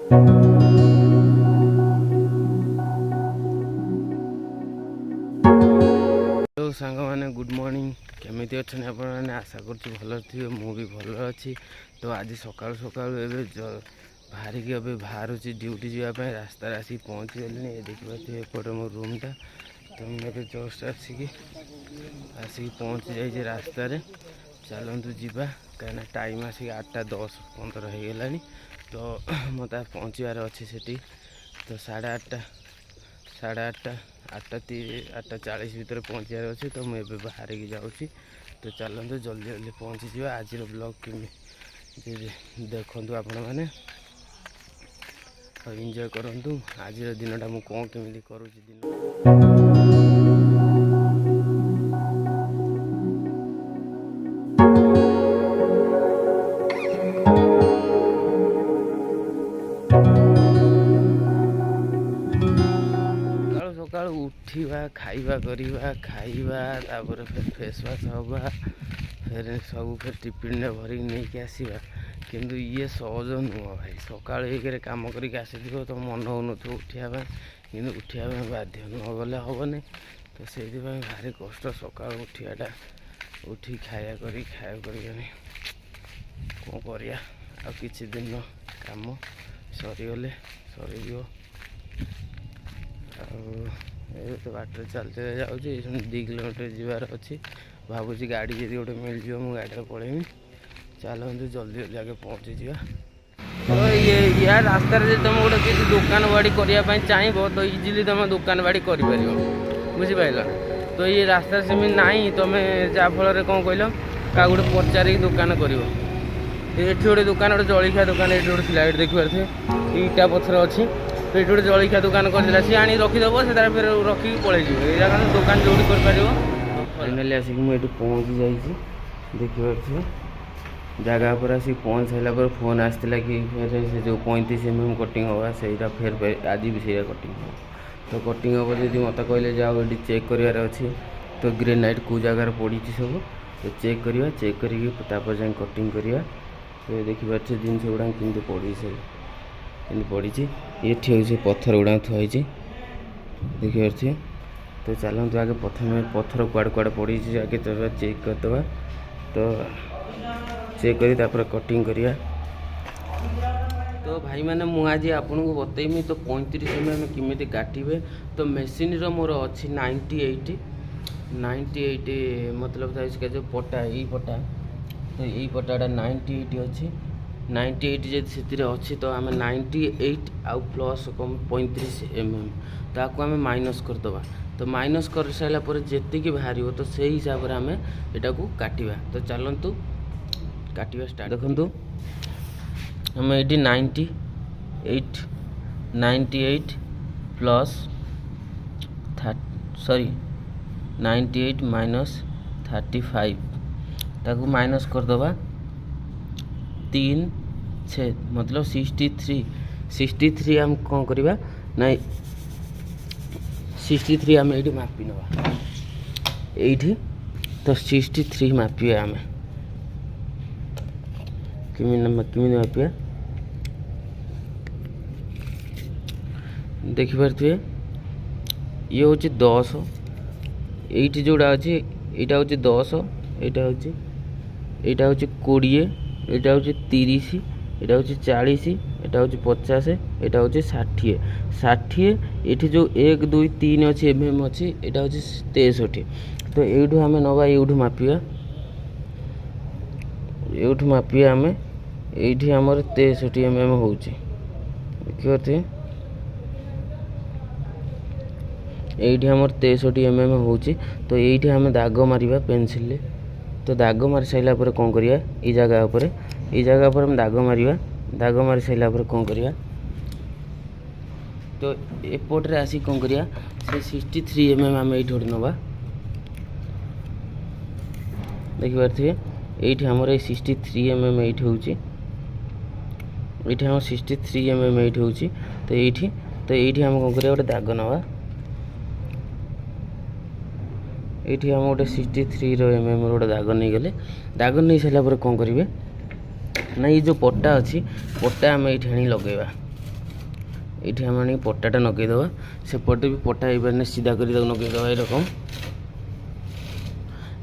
Hello सांग मैंने good morning केमी अच्छा आपने आशा कर भल थे मु भी भल अच्छी। तो आज सकाल सकाल बाहर की अभी बाहर ड्यूटी जावाई रास्त आसिक पहुँची गली। देखिए एपटे मो रूमटा। तो मुझे जस्ट आसिक पहुँची जाइए रास्त। चलतु जावा कहीं टाइम आसिक 8:10-15 हो गला। तो मत पहुँचार अच्छे से। तो 8:30 8:40 भितर पहुँचार अच्छे। तो मुझे बाहर की जाऊँगी। तो चलतु जल्दी जल्दी पहुँची जा। आज ब्लॉग देखु आपण मैंने एंजॉय करूँ। आज दिनटा मुझे कौन केमी करुँच दिन। सकाल उठा खाइबा करवा खाइबा तापर फिर फेस वाश हवा फिर सब फिर टिफिन भरिक नहीं कि आसवा। किंतु ये सहज नुह भाई। सका एक कम करके आसी तो मन हो उठापा कि उठापा बाध्य न गले हेनी। तो से भारी कष्ट सका उठाटा उठी खाया कर कौन कर कि दिन कम सरीगले सरी तो बाट चलते जाऊँगी 2 किलोमीटर जीवार अच्छी। भावुँ गाड़ी जी गोटे मिल जाए मुझे गाड़ी पलैमी। चलते जल्दी जल्दी आगे पहुँची जा। तो ये या रास्त तुम गोटे किसी दुकान बाड़ी करने चाहब तो इजिली तुम दुकान बाड़ी कर बुझिपार। तो ये रास्ता सेमती ना तुम जहाँफल कौन कहल क्या गोटे पचारिक दुकान कर। ये गोटे दुकान गोटे जलिखा दुकान ये गोटे थी देखिए इटा पथर अच्छी। तो ये गोटे जलिखा दुकान कर सी आनी रखीदेव से फिर रखी पलि दुकान जो कर। फाइनाली आसिक मुझे पहुँची जाइए। देखिए जगह पर आसिक पहुँच सारापर फोन आसाला कि फिर से जो 35 mm कटिंग होगा सहीटा फिर आज भी सही कटिंग हो। तो कटिंग हम जी मत कहले जाओ ये चेक करार अच्छे। तो ग्रेनाइट कौ जगार पड़ी सब तो चेक करवा चेक कर जाए कटिंग करवा। तो देखिए जिनस गुड़ा कि पड़ी से पड़ी ये हूँ पत्थर गुड़ा थुआई देखिए। तो चलते आगे प्रथम पत्थर कुआड़े कुआड़े पड़ी आगे चेक करदे। तो चेक कर कटिंग करवा। तो भाई मैंने मुझे आज आपन को बतईमी। तो 35 mm किमिति काटिबे। तो मेसीन मोर अच्छी 98 मतलब था इसका जो पटा यही पटा। तो यही पटाटा 98 अच्छी 98 जब अच्छी। तो आम 98 आउ प्लस कम 35 mm ताकू आम माइनस करदे। तो माइनस कर सारापर जी बाहर तो से हिसाब से आम यहाँ को काटिबा। तो चलतु काटिबा स्टार्ट। देखु आम ये 98 प्लस 98 माइनस 35 ताकू माइनस करदे 3 6 मतलब 63 आम कौन करवा ना 63 आम ये मापी नवा ये। तो 63 मापिया आम किमी मापिया देखिपे। ये हूँ 10 ये जोड़ा अच्छे यहाँ हूँ 10 यहाँ हूँ 20 यहाँ हूँ 30 यहाँ हूँ 40 यहाँ हूँ 50 यहाँ हूँ 60 ये जो 1 2 3 अच्छी mm अच्छी यहाँ हूँ 63। तो यूँ आम नवा यूँ मापिया आम ये आमर 63 mm हो देखिए। ये आमर 63 mm हो। तो ये आम दाग मारिबा पेनसिल। तो दाग मारी सारा पर कौन करिया ये जगह पर हम दाग मारिबा। दाग मारी सारा पर कौन करिया तो एपटे आसी कौन करिया से 63 mm आम ये नवा देखिपे। ये आमर 63 mm ये हूँ ये आम 63 mm ये हूँ। तो ये आम कौन करिया गोटे दाग नवा ये आम गोटे 63 mm गोटे दाग नहीं गले। दाग नहीं सारापर कौन करेंगे ना ये जो पट्टा अच्छी पट्टा आम ये आनी लगेगा। ये आम आनी पट्टाटा नगेदेवा सेपटे भी पट्टा ये सीधा कर नगेदेवा एरकम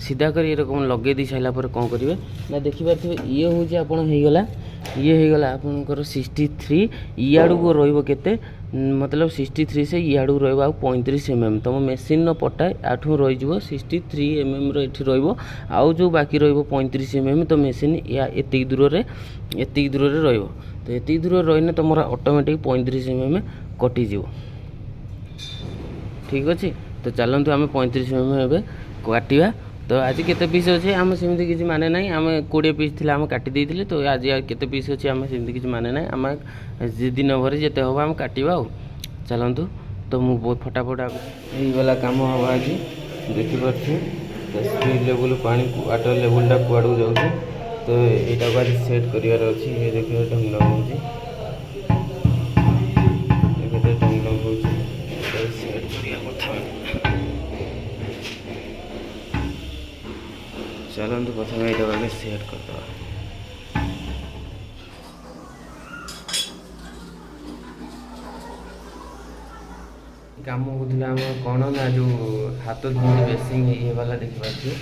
सीधा कर एरकम लगे दी सारापर कौन करेंगे ना देखिपे ये हूँ आपगला ये होगला आपंकर 63 इयाड़ू को रते मतलब 63 से इयाड़ू रहा 35 mm तुम मेसीन पट्टा आठू रही 63 mm रही रहा जो बाकी रईस mm तो मेसीन एति दूर रही तो ये दूर रही तुम ऑटोमेटिक 35 mm कटिज ठीक अच्छे। तो चलतु आम 35 mm एवं काटा तो आज केते पीस अच्छे आम सेमती किसी माने ना आम 20 पीस थी आम काटी देते तो आज केते पीस अच्छे आम सेमती किसी माने ना आम दिन भर जिते हम आम काटा चलतु। तो मुझे बहुत फटाफट यहीगला कम हम आज देखिपे तो स्पीड लेवल पानी वाटर लेवलटा कुआड़ जाऊँगी तो यहाँ को आज सेट करार अच्छी ये देखिए ढंग ढंग हो सेट करा चलते प्रथम यहाँ सेट करदे काम होता कौन ना जो हाथ धोने बेसिंग ये वाला देखिए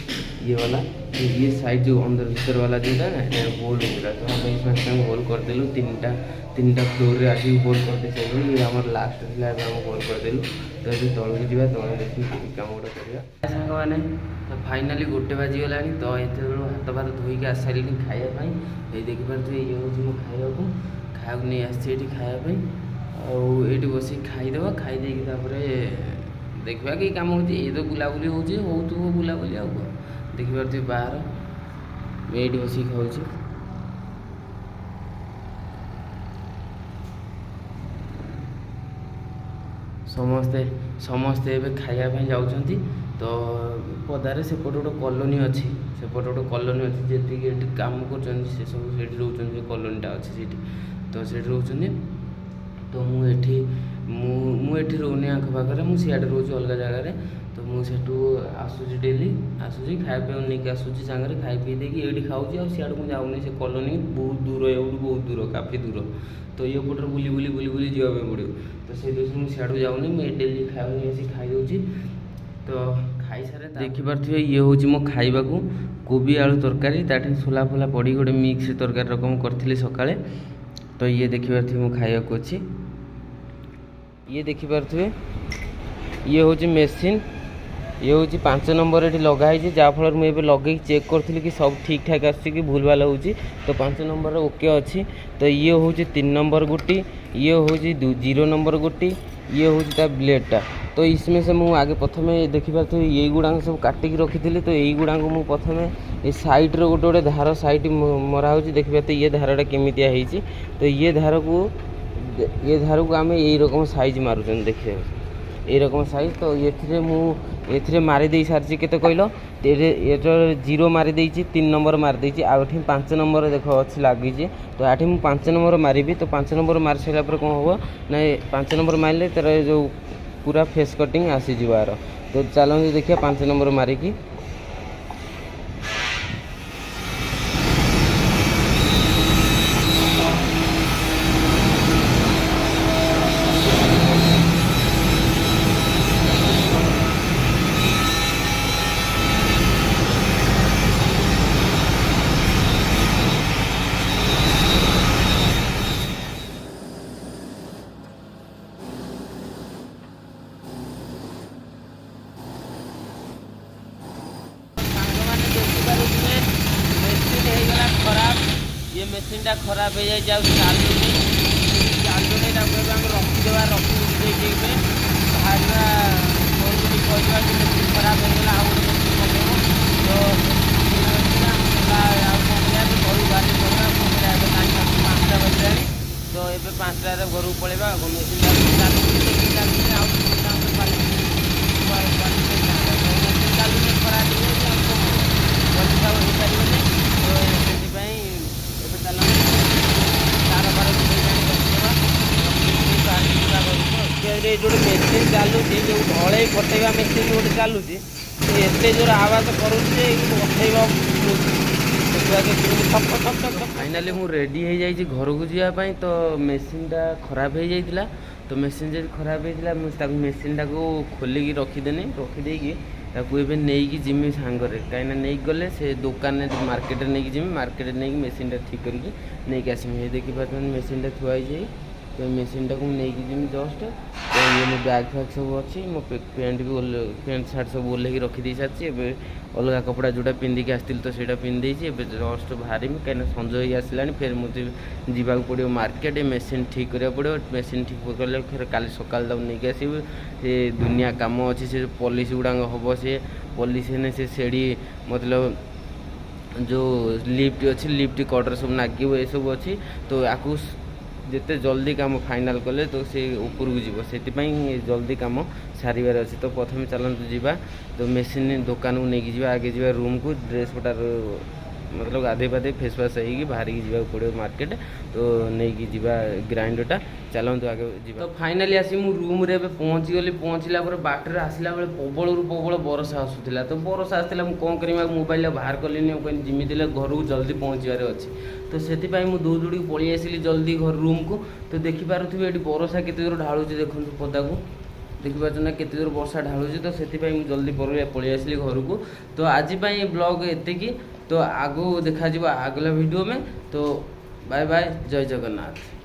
ये वाला तो ये साइड जो अंदर भीतर वाला जोटा ना होल होगा तो हम इसमें होल करदेलु तीन टा फ्लोर रे आज होल करदे सारे ये आम लास्ट थी हम होल करदेलु तो ये तौक जा तले देखिए कम गोटे कर सांग मैंने तो फाइनाली 1 बाजीगला तो ये हाथ बार धोईक आस सारे खायापी ये देखिपे ये हूँ मो खाया नहीं आसी खायापी आठ बस खाईदे खाईदे देखा कि कम हो तो बुलाबुली हो बुलाबुली आ देखिपे बाहर ये बस खाऊँ समस्ते समस्ते खायापी जाऊँगी तो पदारे सेपटे गोटे कॉलोनी अच्छी सेपटे गोटे कॉलोनी अच्छी जी काम कर सब रोचे कॉलोनीटा अच्छी तो से रोचे तो मुझे रोनी आंख पाखे मुझे रोज अलग जगार तो मुझे आसूसी डेली आसूसी खाया पी नहीं आसूसी सांगे खाई पी देकी ये खाऊँ आ सियाड़ मुझे जाऊनी से कॉलोनी बहुत दूर ये बहुत दूर काफी दूर तो ये पटर बुली बुली बुली बुली जावाई पड़ो तो से मुझे सियाड़ जाऊनी मुझे डेली खाया आसी खाई दूसरी तो खाई सारे देखिपे ये हूँ मो खाइबा कोबी आलू तरकारी ताठे सोला फोला पड़ी गोटे मिक्स तरकारी रकम करी सका तो ये देखिपे मो खाइबा अच्छी ये देखिपे ये हूँ मेसीन ये हूँ 5 नंबर ये लगाई जहाँफल मुझे लगे चेक करी कि सब ठीक ठाक आसूँ भूल भाल हो तो 5 नंबर ओके अच्छी तो ये हूँ 3 नंबर गुटी ये हूँ 0 नंबर गुटी ये हूँ ब्लेडटा तो इसमें से मुझे आगे प्रथम देखिपे ये गुड़ाक सब काटिक रखी तो यही गुड़ाक मुझे प्रथम ये सैड्रे गोटे गोटे धार सैड मरा हो देखिए ये धारटा केमितिया होती तो ये धार को आम यही रकम साइज मारुँ देखिए ये रकम साइज तो ये मारी दे सारी के कहल ये 0 मारी 3 नंबर मारी आठी 5 नंबर देख अच्छी लगी तो आठी मुझे 5 नंबर मारि तो 5 नंबर मारी सारा कौन हम ना 5 नंबर मारे तर जो पूरा फेस कटिंग आसीज यार तो चलते देखिए 5 नंबर मारिकी ये मेसीनटा खराब हो जाए चालूनी रखीदेवा रखी बाहर फोन कर मेसीन खराब होगा तो घर बाहर पड़ा 5टा बजे तो ये 5टार घर को पलैबा मेसीन चालू खराब जो मेसीन चलू जो ढल कटेवा मेसीन गोटे चलू एत जोर आवाज करेवा फाइनाली मुझे रेडी हो घर को जावाई तो मेसीनटा खराब हो जाता तो मेसीन जब खराब होता मुझे मेसीनटा को खोलिकी रखीदेनी रखीदेकी एवं नहीं जिमी सांगरे कहीं नहीं गले से दुकान मार्केट नहीं जिमी मार्केट नहीं मेसीनटा ठीक करके नहीं आसमी देखिए मेसीनटा थुआई तो मेसीनटा को नहीं जिमी जस्ट तो ये मो बैग फैग सब अच्छी मो पैंट भी पैंट सार्ट सब ओल्ल रखी सारी अलग कपड़ा जोटा पिंधिकी आसती तो सहीटा पिंधे जस्ट बाहर कहीं संज हो आसला फिर मुझे जावाक पड़ो मार्केट मेसीन ठीक करा पड़ो मेसीन ठीक कले फिर काली सकाल नहीं आसब से दुनिया कम अच्छी से पॉलिश गुड़ाक हम से पॉलिश से सेड़ी मतलब जो लिफ्ट अच्छी लिफ्ट कटर सब नागिब ये सब अच्छी तो आपको जिते जल्दी काम फाइनाल कले तो से ऊपर को जीव से जल्दी काम सारिबार अच्छे तो प्रथम चलते जीवा तो मेसीन दुकान को लेकिन जीवा आगे जीवा रूम को ड्रेस पटार मतलब गाधे पाधे फेस वाश हो बाहर की जावाक पड़ो मार्केट तो नहीं जीवा ग्राइंडरटा चलते आगे जीवा तो फाइनाली आसी मु रूम रे पहुँची गली पहुँचला बाटर आसला बेले प्रबल बरसा आसूला तो बरसा आसला कौन कर मोबाइल बाहर कली जिमी घर को जल्दी पहुँचार अच्छे तो से मुझे दौड़ पलि आसली जल्दी घर रूम को तो देखिपे ये बरसा के जोर ढालू देखो पदा को देखिपार ना केते जोर वर्षा ढालुची तो से जल्दी पलि आसली घर को तो आज ब्लॉग एतिकी तो आगो देखा आगला वीडियो में तो बाय बाय जय जगन्नाथ।